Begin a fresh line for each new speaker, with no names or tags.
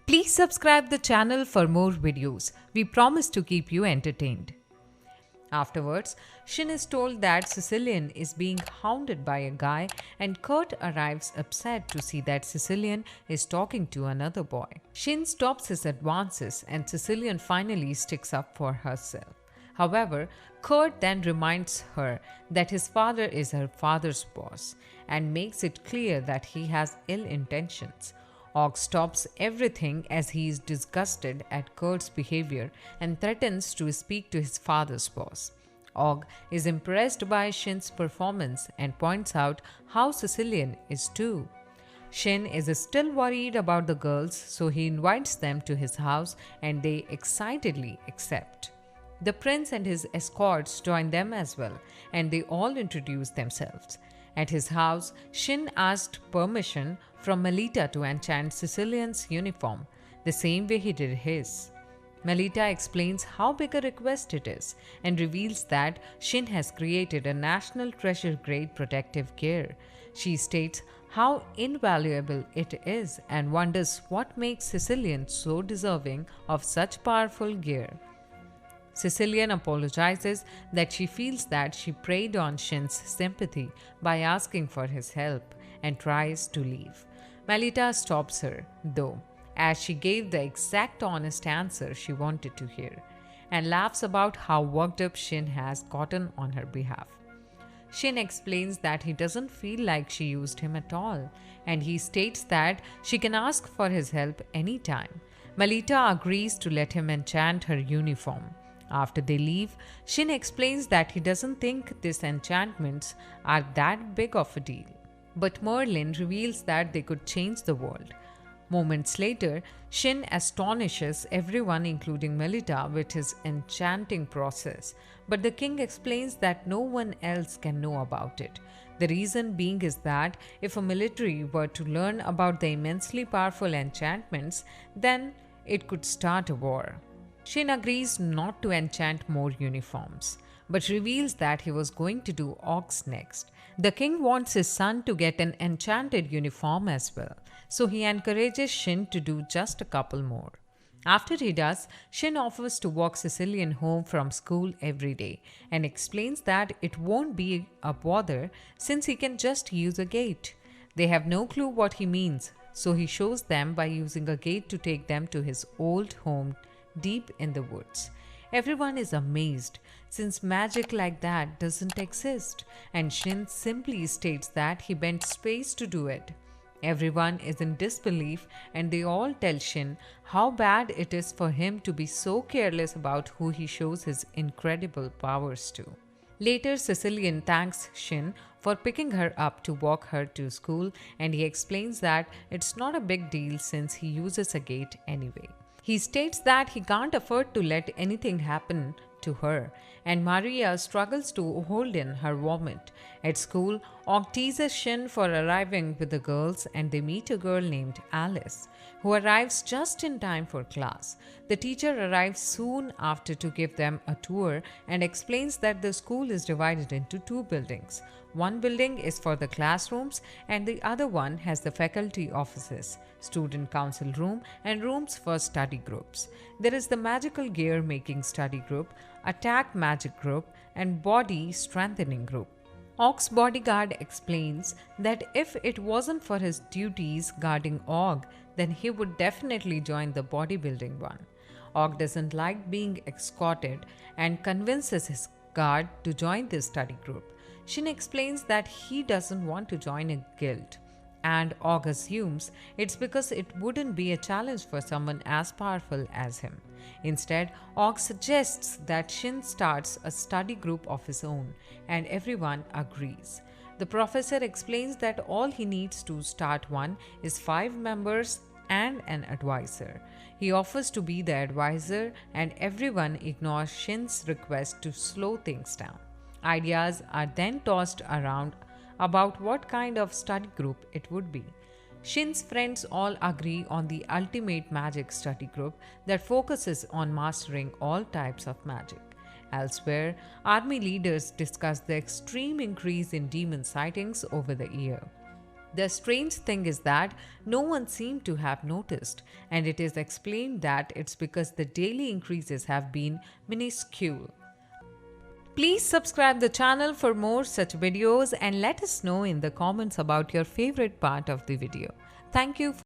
Please subscribe the channel for more videos. We promise to keep you entertained. Afterwards, Shin is told that Sicilian is being hounded by a guy, and Kurt arrives upset to see that Sicilian is talking to another boy. Shin stops his advances and Sicilian finally sticks up for herself. However, Kurt then reminds her that his father is her father's boss and makes it clear that he has ill intentions. Og stops everything as he is disgusted at Kurt's behavior and threatens to speak to his father's boss. Og is impressed by Shin's performance and points out how Sicilian is too. Shin is still worried about the girls, so he invites them to his house and they excitedly accept. The prince and his escorts join them as well, and they all introduce themselves. At his house, Shin asked permission from Melita to enchant Sicilian's uniform, the same way he did his. Melita explains how big a request it is and reveals that Shin has created a national treasure-grade protective gear. She states how invaluable it is and wonders what makes Sicilian so deserving of such powerful gear. Sicilian apologizes that she feels that she preyed on Shin's sympathy by asking for his help and tries to leave. Melita stops her, though, as she gave the exact honest answer she wanted to hear, and laughs about how worked up Shin has gotten on her behalf. Shin explains that he doesn't feel like she used him at all, and he states that she can ask for his help anytime. Melita agrees to let him enchant her uniform. After they leave, Shin explains that he doesn't think these enchantments are that big of a deal. But Merlin reveals that they could change the world. Moments later, Shin astonishes everyone, including Melita, with his enchanting process. But the king explains that no one else can know about it. The reason being is that if a military were to learn about the immensely powerful enchantments, then it could start a war. Shin agrees not to enchant more uniforms, but reveals that he was going to do Og's next. The king wants his son to get an enchanted uniform as well, so he encourages Shin to do just a couple more. After he does, Shin offers to walk Sicilian home from school every day and explains that it won't be a bother since he can just use a gate. They have no clue what he means, so he shows them by using a gate to take them to his old home deep in the woods. Everyone is amazed since magic like that doesn't exist, and Shin simply states that he bent space to do it. Everyone is in disbelief and they all tell Shin how bad it is for him to be so careless about who he shows his incredible powers to. Later, Sicilian thanks Shin for picking her up to walk her to school, and he explains that it's not a big deal since he uses a gate anyway. He states that he can't afford to let anything happen to her, and Maria struggles to hold in her vomit. At school, Og teases Shin for arriving with the girls, and they meet a girl named Alice, who arrives just in time for class. The teacher arrives soon after to give them a tour and explains that the school is divided into two buildings. One building is for the classrooms and the other one has the faculty offices, student council room, and rooms for study groups. There is the magical gear making study group, attack magic group, and body strengthening group. Og's bodyguard explains that if it wasn't for his duties guarding Og, then he would definitely join the bodybuilding one. Og doesn't like being escorted and convinces his guard to join this study group. Shin explains that he doesn't want to join a guild, and Og assumes it's because it wouldn't be a challenge for someone as powerful as him. Instead, Og suggests that Shin starts a study group of his own, and everyone agrees. The professor explains that all he needs to start one is 5 members and an advisor. He offers to be the advisor, and everyone ignores Shin's request to slow things down. Ideas are then tossed around about what kind of study group it would be. Shin's friends all agree on the ultimate magic study group that focuses on mastering all types of magic. Elsewhere, army leaders discuss the extreme increase in demon sightings over the year. The strange thing is that no one seemed to have noticed, and it is explained that it's because the daily increases have been minuscule. Please subscribe the channel for more such videos and let us know in the comments about your favorite part of the video. Thank you.